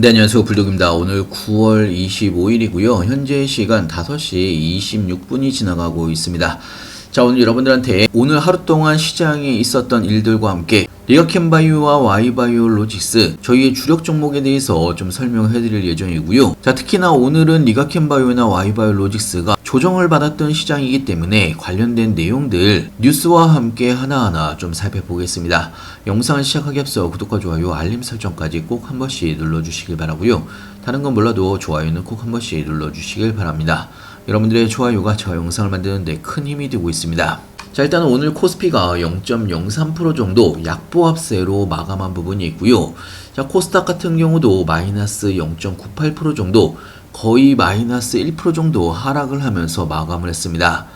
네, 안녕하세요. 불독입니다. 오늘 9월 25일이고요. 현재 시간 5시 26분이 지나가고 있습니다. 자, 오늘 여러분들한테 오늘 하루 동안 시장에 있었던 일들과 함께 리가켐바이오와 Y바이오로직스 저희의 주력 종목에 대해서 좀 설명해 드릴 예정이고요. 자, 특히나 오늘은 리가켐바이오나 Y바이오로직스가 조정을 받았던 시장이기 때문에 관련된 내용들 뉴스와 함께 하나하나 좀 살펴보겠습니다. 영상을 시작하기 앞서 구독과 좋아요, 알림 설정까지 꼭 한 번씩 눌러주시길 바라고요. 다른 건 몰라도 좋아요는 꼭 한 번씩 눌러주시길 바랍니다. 여러분들의 좋아요가 저 영상을 만드는 데 큰 힘이 되고 있습니다. 자, 일단은 오늘 코스피가 0.03% 정도 약보합세로 마감한 부분이 있고요. 자, 코스닥 같은 경우도 마이너스 0.98% 정도, 거의 마이너스 1% 정도 하락을 하면서 마감을 했습니다.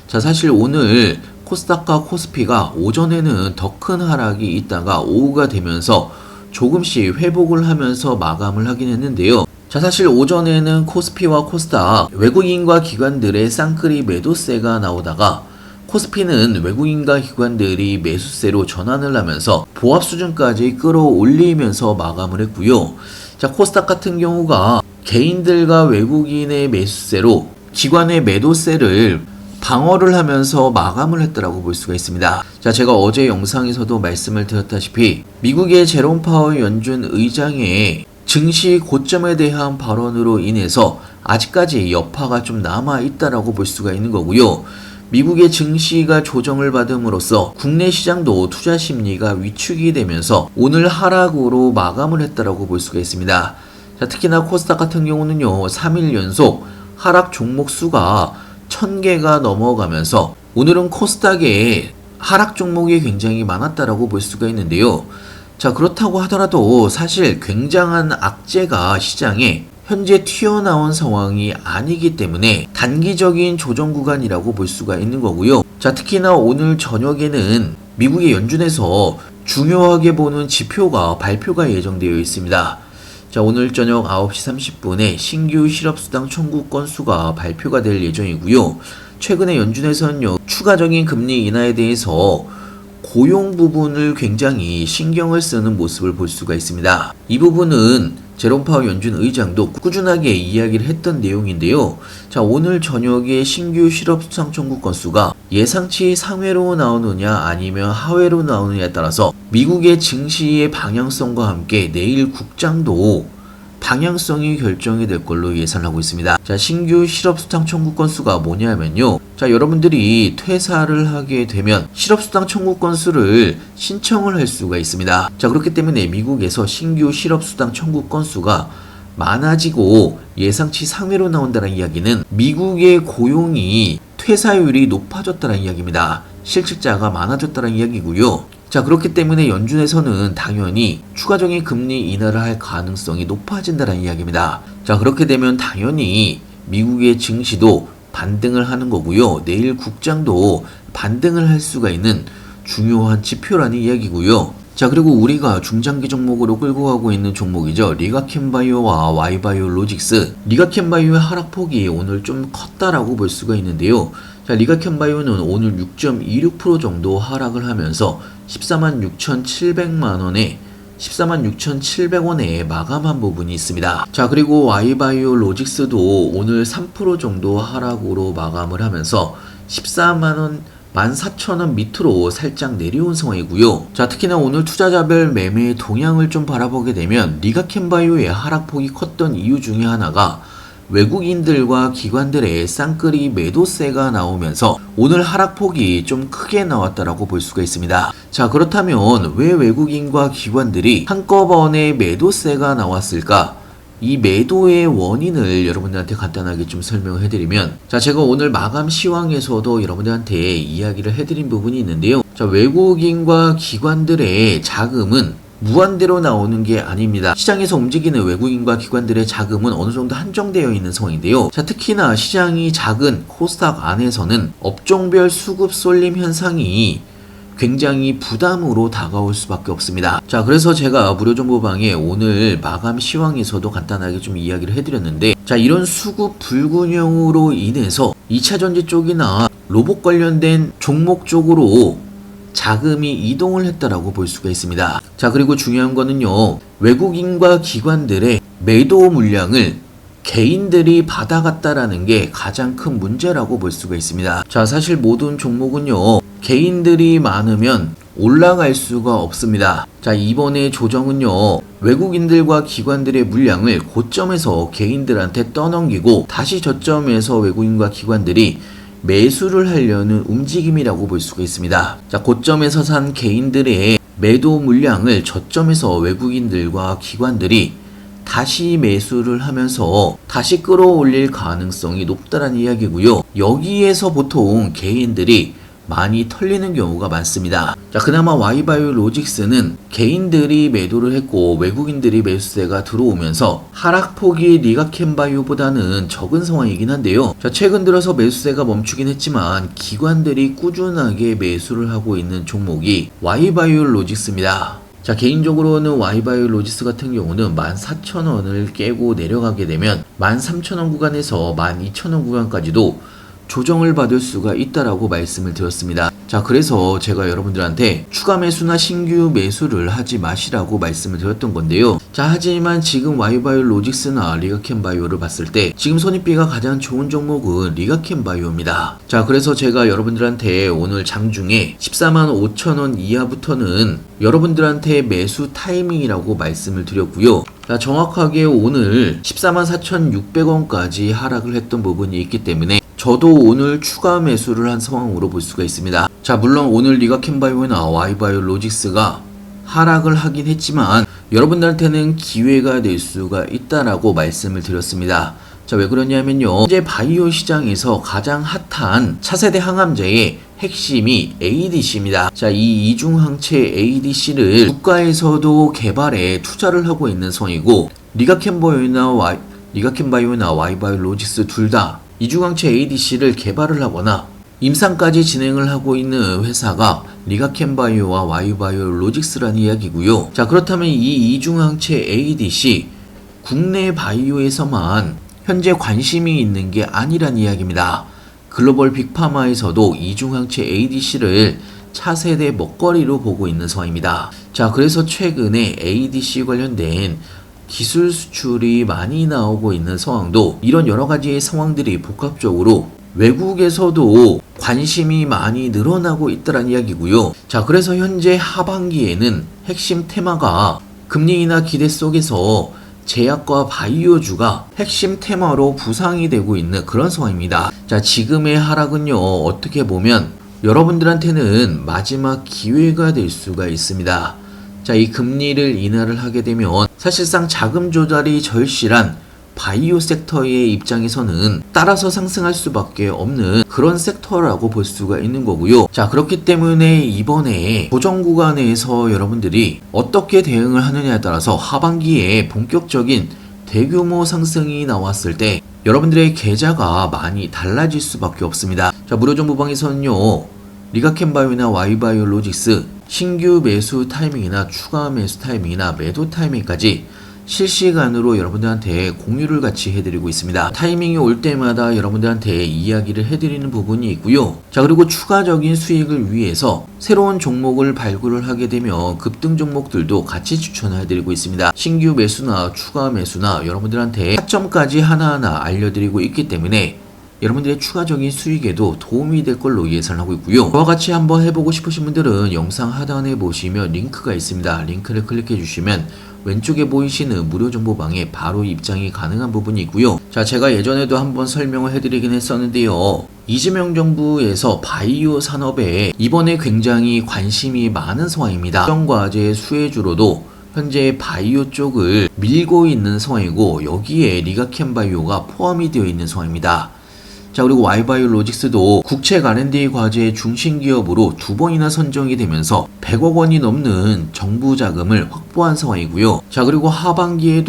자, 사실 오늘 코스닥과 코스피가 오전에는 더 큰 하락이 있다가 오후가 되면서 조금씩 회복을 하면서 마감을 하긴 했는데요. 자, 사실 오전에는 코스피와 코스닥 외국인과 기관들의 쌍끌이 매도세가 나오다가 코스피는 외국인과 기관들이 매수세로 전환을 하면서 보합 수준까지 끌어올리면서 마감을 했고요. 자, 코스닥 같은 경우가 개인들과 외국인의 매수세로 기관의 매도세를 방어를 하면서 마감을 했다라고 볼 수가 있습니다. 자, 제가 어제 영상에서도 말씀을 드렸다시피 미국의 제롬 파월 연준 의장의 증시 고점에 대한 발언으로 인해서 아직까지 여파가 좀 남아 있다라고 볼 수가 있는 거고요. 미국의 증시가 조정을 받음으로써 국내 시장도 투자 심리가 위축이 되면서 오늘 하락으로 마감을 했다라고 볼 수가 있습니다. 자, 특히나 코스닥 같은 경우는요, 3일 연속 하락 종목 수가 1000개가 넘어가면서 오늘은 코스닥에 하락 종목이 굉장히 많았다라고 볼 수가 있는데요. 자, 그렇다고 하더라도 사실 굉장한 악재가 시장에 현재 튀어나온 상황이 아니기 때문에 단기적인 조정 구간이라고 볼 수가 있는 거고요. 자, 특히나 오늘 저녁에는 미국의 연준에서 중요하게 보는 지표가 발표가 예정되어 있습니다. 자, 오늘 저녁 9시 30분에 신규 실업수당 청구 건수가 발표가 될 예정이고요. 최근에 연준에서는요, 추가적인 금리 인하에 대해서 고용 부분을 굉장히 신경을 쓰는 모습을 볼 수가 있습니다. 이 부분은 제롬 파월 연준 의장도 꾸준하게 이야기를 했던 내용인데요. 자, 오늘 저녁에 신규 실업수당 청구 건수가 예상치 상회로 나오느냐 아니면 하회로 나오느냐에 따라서 미국의 증시의 방향성과 함께 내일 국장도 방향성이 결정이 될 걸로 예상하고 있습니다. 자, 신규 실업수당 청구 건수가 뭐냐면요. 자, 여러분들이 퇴사를 하게 되면 실업수당 청구 건수를 신청을 할 수가 있습니다. 자, 그렇기 때문에 미국에서 신규 실업수당 청구 건수가 많아지고 예상치 상회로 나온다는 이야기는 미국의 고용이 퇴사율이 높아졌다는 이야기입니다. 실직자가 많아졌다는 이야기고요. 자, 그렇기 때문에 연준에서는 당연히 추가적인 금리 인하를 할 가능성이 높아진다는 이야기입니다. 자, 그렇게 되면 당연히 미국의 증시도 반등을 하는 거고요. 내일 국장도 반등을 할 수가 있는 중요한 지표라는 이야기고요. 자, 그리고 우리가 중장기 종목으로 끌고 가고 있는 종목이죠. 리가켐바이오와 Y바이오로직스. 리가켐바이오의 하락폭이 오늘 좀 컸다라고 볼 수가 있는데요. 자, 리가켐바이오는 오늘 6.26% 정도 하락을 하면서 146,700만원에 146,700원에 마감한 부분이 있습니다. 자, 그리고 Y바이오로직스도 오늘 3% 정도 하락으로 마감을 하면서 14만원 14,000원 밑으로 살짝 내려온 상황이고요. 자, 특히나 오늘 투자자별 매매의 동향을 좀 바라보게 되면 리가켐바이오의 하락폭이 컸던 이유 중에 하나가 외국인들과 기관들의 쌍끌이 매도세가 나오면서 오늘 하락폭이 좀 크게 나왔다라고 볼 수가 있습니다. 자, 그렇다면 왜 외국인과 기관들이 한꺼번에 매도세가 나왔을까? 이 매도의 원인을 여러분들한테 간단하게 좀 설명을 해드리면, 자, 제가 오늘 마감 시황에서도 여러분들한테 이야기를 해드린 부분이 있는데요. 자, 외국인과 기관들의 자금은 무한대로 나오는 게 아닙니다. 시장에서 움직이는 외국인과 기관들의 자금은 어느 정도 한정되어 있는 상황인데요. 자, 특히나 시장이 작은 코스닥 안에서는 업종별 수급 쏠림 현상이 굉장히 부담으로 다가올 수밖에 없습니다. 자, 그래서 제가 무료정보방에 오늘 마감 시황에서도 간단하게 좀 이야기를 해드렸는데, 자, 이런 수급 불균형으로 인해서 2차전지 쪽이나 로봇 관련된 종목 쪽으로 자금이 이동을 했다라고 볼 수가 있습니다. 자, 그리고 중요한 거는요, 외국인과 기관들의 매도 물량을 개인들이 받아갔다라는 게 가장 큰 문제라고 볼 수가 있습니다. 자, 사실 모든 종목은요, 개인들이 많으면 올라갈 수가 없습니다. 자, 이번에 조정은요, 외국인들과 기관들의 물량을 고점에서 개인들한테 떠넘기고 다시 저점에서 외국인과 기관들이 매수를 하려는 움직임이라고 볼 수가 있습니다. 자, 고점에서 산 개인들의 매도 물량을 저점에서 외국인들과 기관들이 다시 매수를 하면서 다시 끌어올릴 가능성이 높다는 이야기고요. 여기에서 보통 개인들이 많이 털리는 경우가 많습니다. 자, 그나마 Y바이오로직스는 개인들이 매도를 했고 외국인들이 매수세가 들어오면서 하락폭이 리가켄바이오보다는 적은 상황이긴 한데요. 자, 최근 들어서 매수세가 멈추긴 했지만 기관들이 꾸준하게 매수를 하고 있는 종목이 Y바이오로직스입니다. 자, 개인적으로는 Y바이오로직스 같은 경우는 14,000원을 깨고 내려가게 되면 13,000원 구간에서 12,000원 구간까지도 조정을 받을 수가 있다라고 말씀을 드렸습니다. 자, 그래서 제가 여러분들한테 추가 매수나 신규 매수를 하지 마시라고 말씀을 드렸던 건데요. 자, 하지만 지금 Y바이오로직스나 리가켄바이오를 봤을 때 지금 손익비가 가장 좋은 종목은 리가켄바이오입니다. 자, 그래서 제가 여러분들한테 오늘 장중에 145,000원 이하부터는 여러분들한테 매수 타이밍이라고 말씀을 드렸고요. 자, 정확하게 오늘 144,600원까지 하락을 했던 부분이 있기 때문에 저도 오늘 추가 매수를 한 상황으로 볼 수가 있습니다. 자, 물론 오늘 리가켄바이오나 Y바이오로직스가 하락을 하긴 했지만 여러분들한테는 기회가 될 수가 있다라고 말씀을 드렸습니다. 자, 왜 그러냐면요, 현재 바이오 시장에서 가장 핫한 차세대 항암제의 핵심이 ADC입니다. 자, 이 이중항체 ADC를 국가에서도 개발에 투자를 하고 있는 상황이고 리가켄바이오나 Y바이오로직스 둘 다 이중항체 ADC를 개발을 하거나 임상까지 진행을 하고 있는 회사가 리가켄바이오와 Y바이오로직스라는 이야기고요. 자, 그렇다면 이 이중항체 ADC 국내 바이오에서만 현재 관심이 있는 게 아니란 이야기입니다. 글로벌 빅파마에서도 이중항체 ADC를 차세대 먹거리로 보고 있는 상황입니다. 자, 그래서 최근에 ADC 관련된 기술 수출이 많이 나오고 있는 상황도 이런 여러 가지의 상황들이 복합적으로 외국에서도 관심이 많이 늘어나고 있다는 이야기고요. 자, 그래서 현재 하반기에는 핵심 테마가 금리 인하 기대 속에서 제약과 바이오주가 핵심 테마로 부상이 되고 있는 그런 상황입니다. 자, 지금의 하락은요, 어떻게 보면 여러분들한테는 마지막 기회가 될 수가 있습니다. 자, 이 금리를 인하를 하게 되면 사실상 자금 조달이 절실한 바이오 섹터의 입장에서는 따라서 상승할 수밖에 없는 그런 섹터라고 볼 수가 있는 거고요. 자, 그렇기 때문에 이번에 조정 구간에서 여러분들이 어떻게 대응을 하느냐에 따라서 하반기에 본격적인 대규모 상승이 나왔을 때 여러분들의 계좌가 많이 달라질 수밖에 없습니다. 자, 무료정보방에서는요, 리가켄바이오나 Y바이오로직스 신규 매수 타이밍이나 추가 매수 타이밍이나 매도 타이밍까지 실시간으로 여러분들한테 공유를 같이 해드리고 있습니다. 타이밍이 올 때마다 여러분들한테 이야기를 해드리는 부분이 있고요. 자, 그리고 추가적인 수익을 위해서 새로운 종목을 발굴을 하게 되면 급등 종목들도 같이 추천해드리고 있습니다. 신규 매수나 추가 매수나 여러분들한테 타점까지 하나하나 알려드리고 있기 때문에 여러분들의 추가적인 수익에도 도움이 될 걸로 예상하고 있고요. 저와 같이 한번 해보고 싶으신 분들은 영상 하단에 보시면 링크가 있습니다. 링크를 클릭해 주시면 왼쪽에 보이시는 무료 정보방에 바로 입장이 가능한 부분이 있고요. 자, 제가 예전에도 한번 설명을 해드리긴 했었는데요, 이재명 정부에서 바이오 산업에 이번에 굉장히 관심이 많은 상황입니다. 국정과제 수혜주로도 현재 바이오 쪽을 밀고 있는 상황이고 여기에 리가켄바이오가 포함이 되어 있는 상황입니다. 자, 그리고 Y바이오로직스도 국책 R&D 과제 중심 기업으로 2번이나 선정이 되면서 100억 원이 넘는 정부 자금을 확보한 상황이고요. 자, 그리고 하반기에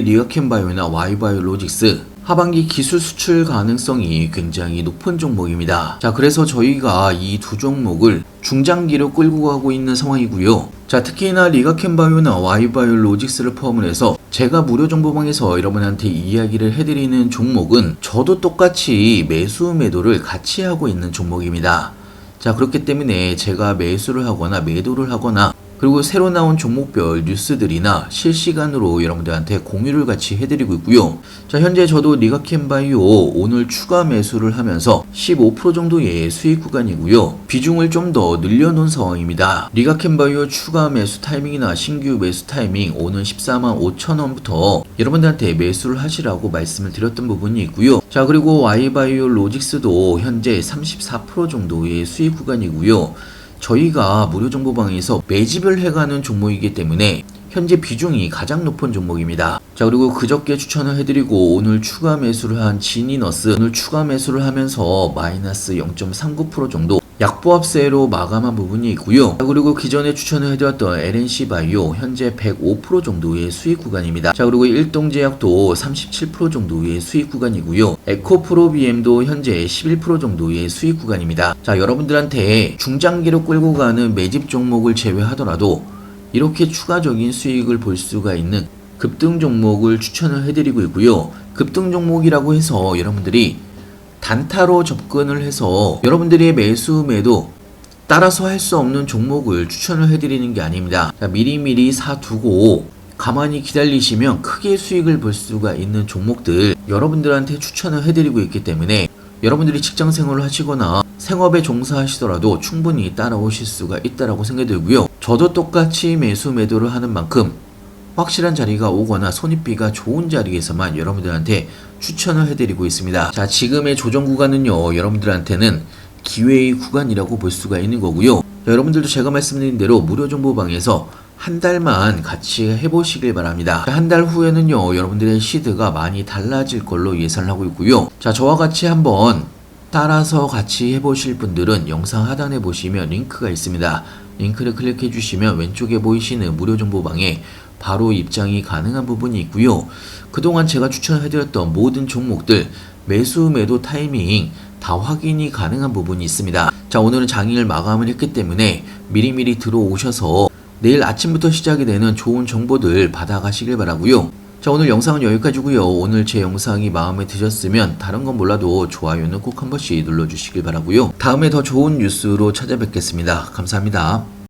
리가켄바이오나 Y바이오로직스 하반기 기술 수출 가능성이 굉장히 높은 종목입니다. 자, 그래서 저희가 이 두 종목을 중장기로 끌고 가고 있는 상황이고요. 자, 특히나 리가켄바이오나 Y바이오로직스를 포함을 해서 제가 무료 정보방에서 여러분한테 이야기를 해드리는 종목은 저도 똑같이 매수 매도를 같이 하고 있는 종목입니다. 자, 그렇기 때문에 제가 매수를 하거나 매도를 하거나 그리고 새로 나온 종목별 뉴스들이나 실시간으로 여러분들한테 공유를 같이 해드리고 있고요. 자, 현재 저도 리가캠바이오 오늘 추가 매수를 하면서 15% 정도의 수익 구간이고요. 비중을 좀 더 늘려놓은 상황입니다. 리가캠바이오 추가 매수 타이밍이나 신규 매수 타이밍 오늘 14만 5천 원부터 여러분들한테 매수를 하시라고 말씀을 드렸던 부분이 있고요. 자, 그리고 Y바이오 로직스도 현재 34% 정도의 수익 구간이고요. 저희가 무료 정보방에서 매집을 해가는 종목이기 때문에 현재 비중이 가장 높은 종목입니다. 자, 그리고 그저께 추천을 해드리고 오늘 추가 매수를 한 지니너스 오늘 추가 매수를 하면서 마이너스 0.39% 정도 약보합세로 마감한 부분이 있고요. 자, 그리고 기존에 추천을 해드렸던 LNC바이오 현재 105% 정도의 수익 구간입니다. 자, 그리고 일동제약도 37% 정도의 수익 구간이고요. 에코프로비엠도 현재 11% 정도의 수익 구간입니다. 자, 여러분들한테 중장기로 끌고 가는 매집 종목을 제외하더라도 이렇게 추가적인 수익을 볼 수가 있는 급등 종목을 추천을 해드리고 있고요. 급등 종목이라고 해서 여러분들이 단타로 접근을 해서 여러분들의 매수 매도 따라서 할 수 없는 종목을 추천을 해드리는 게 아닙니다. 자, 미리미리 사두고 가만히 기다리시면 크게 수익을 볼 수가 있는 종목들 여러분들한테 추천을 해드리고 있기 때문에 여러분들이 직장 생활을 하시거나 생업에 종사하시더라도 충분히 따라오실 수가 있다라고 생각이 들고요. 저도 똑같이 매수 매도를 하는 만큼 확실한 자리가 오거나 손익비가 좋은 자리에서만 여러분들한테 추천을 해드리고 있습니다. 자, 지금의 조정 구간은요, 여러분들한테는 기회의 구간이라고 볼 수가 있는 거고요. 자, 여러분들도 제가 말씀드린 대로 무료 정보방에서 한 달만 같이 해보시길 바랍니다. 한 달 후에는요, 여러분들의 시드가 많이 달라질 걸로 예상을 하고 있고요. 자, 저와 같이 한번 따라서 같이 해보실 분들은 영상 하단에 보시면 링크가 있습니다. 링크를 클릭해 주시면 왼쪽에 보이시는 무료 정보방에 바로 입장이 가능한 부분이 있고요. 그동안 제가 추천해드렸던 모든 종목들 매수 매도 타이밍 다 확인이 가능한 부분이 있습니다. 자, 오늘은 장일 마감을 했기 때문에 미리미리 들어오셔서 내일 아침부터 시작이 되는 좋은 정보들 받아가시길 바라고요. 자, 오늘 영상은 여기까지고요. 오늘 제 영상이 마음에 드셨으면 다른 건 몰라도 좋아요는 꼭 한 번씩 눌러주시길 바라고요. 다음에 더 좋은 뉴스로 찾아뵙겠습니다. 감사합니다.